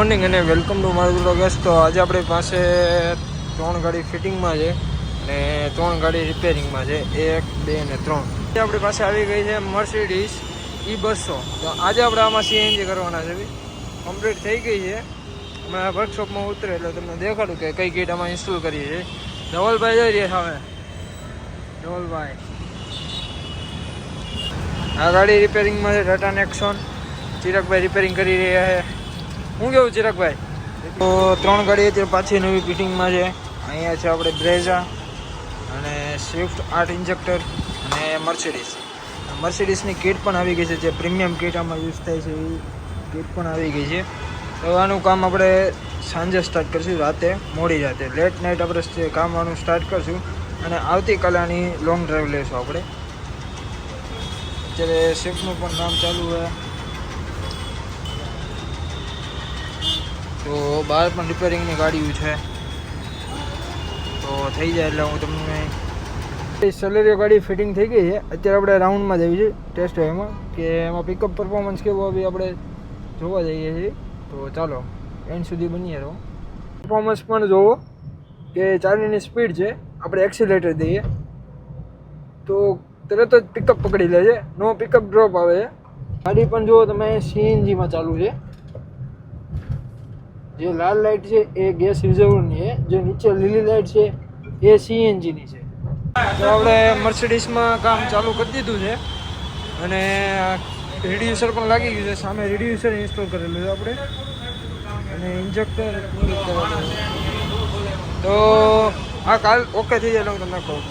Morning અને welcome to મારું blog. તો આજે આપણી પાસે 3 ગાડી ફિટિંગમાં છે અને 3 ગાડી રિપેરિંગમાં છે, 1, 2 અને 3. આપણી પાસે આવી ગઈ છે મર્સિડીઝ E200. તો આજે આપણે આમાં CNG કરવાના છે. કમ્પ્લીટ થઈ ગઈ છે, હમણાં વર્કશોપમાં ઉતરે એટલે તમને દેખાડું કે કઈ કીટ આમાં ઇન્સ્ટોલ કરી છે. ધવલભાઈ જઈ રહ્યા સામે. ધવલભાઈ આ ગાડી રિપેરિંગમાં છે, ટાટા નેક્સોન. ચિરાગભાઈ રિપેરિંગ કરી રહ્યા છે. શું કેવું ચિરાગભાઈ? તો 3 ગાડી અત્યારે પાછી નવી ફિટિંગમાં છે. અહીંયા છે આપણે બ્રેઝા અને સ્વિફ્ટ 8 ઇન્જેક્ટર અને મર્સિડીઝની કીટ પણ આવી ગઈ છે, જે પ્રીમિયમ કીટ આમાં યુઝ થાય છે એ કીટ પણ આવી ગઈ છે. તો આનું કામ આપણે સાંજે સ્ટાર્ટ કરીશું, રાતે મોડી રાતે લેટ નાઇટ આપણે કામ આનું સ્ટાર્ટ કરીશું અને આવતીકાલે આની લોંગ ડ્રાઈવ લઈશું આપણે. અત્યારે સ્વિફ્ટનું પણ કામ ચાલુ છે. તો બહાર પણ રિપેરિંગની ગાડીઓ છે, તો થઈ જાય એટલે હું તમને સેલેરીઓ ગાડી ફિટિંગ થઈ ગઈ છે. અત્યારે આપણે રાઉન્ડમાં જઈએ છીએ ટેસ્ટ ડ્રાઈવમાં કે એમાં પિકઅપ પરફોર્મન્સ કેવો આવી આપણે જોવા જઈએ છીએ. તો ચાલો એન્ડ સુધી બનીએ. રહો પરફોર્મન્સ પણ જોવો કે 4ની સ્પીડ છે. આપણે એક્સિલેટર દઈએ તો તરત જ પિકઅપ પકડી લે છે, નો પિકઅપ ડ્રોપ આવે છે. ગાડી પણ જુઓ તમે CNGમાં ચાલુ છે. જે લાલ લાઇટ છે એ ગેસ રિઝર્વની છે, જે નીચે લીલી લાઇટ છે એ CNGની છે. તો આપણે મર્સિડીઝમાં કામ ચાલુ કરી દીધું છે અને રિડ્યુસર પણ લાગી ગયું છે. સામે રિડ્યુસર ઇન્સ્ટોલ કરેલું છે આપણે અને ઇન્જેક્ટર કરેલું છે. તો આ કાલ ઓકે થઈ જાય એટલે હું તમને કહું.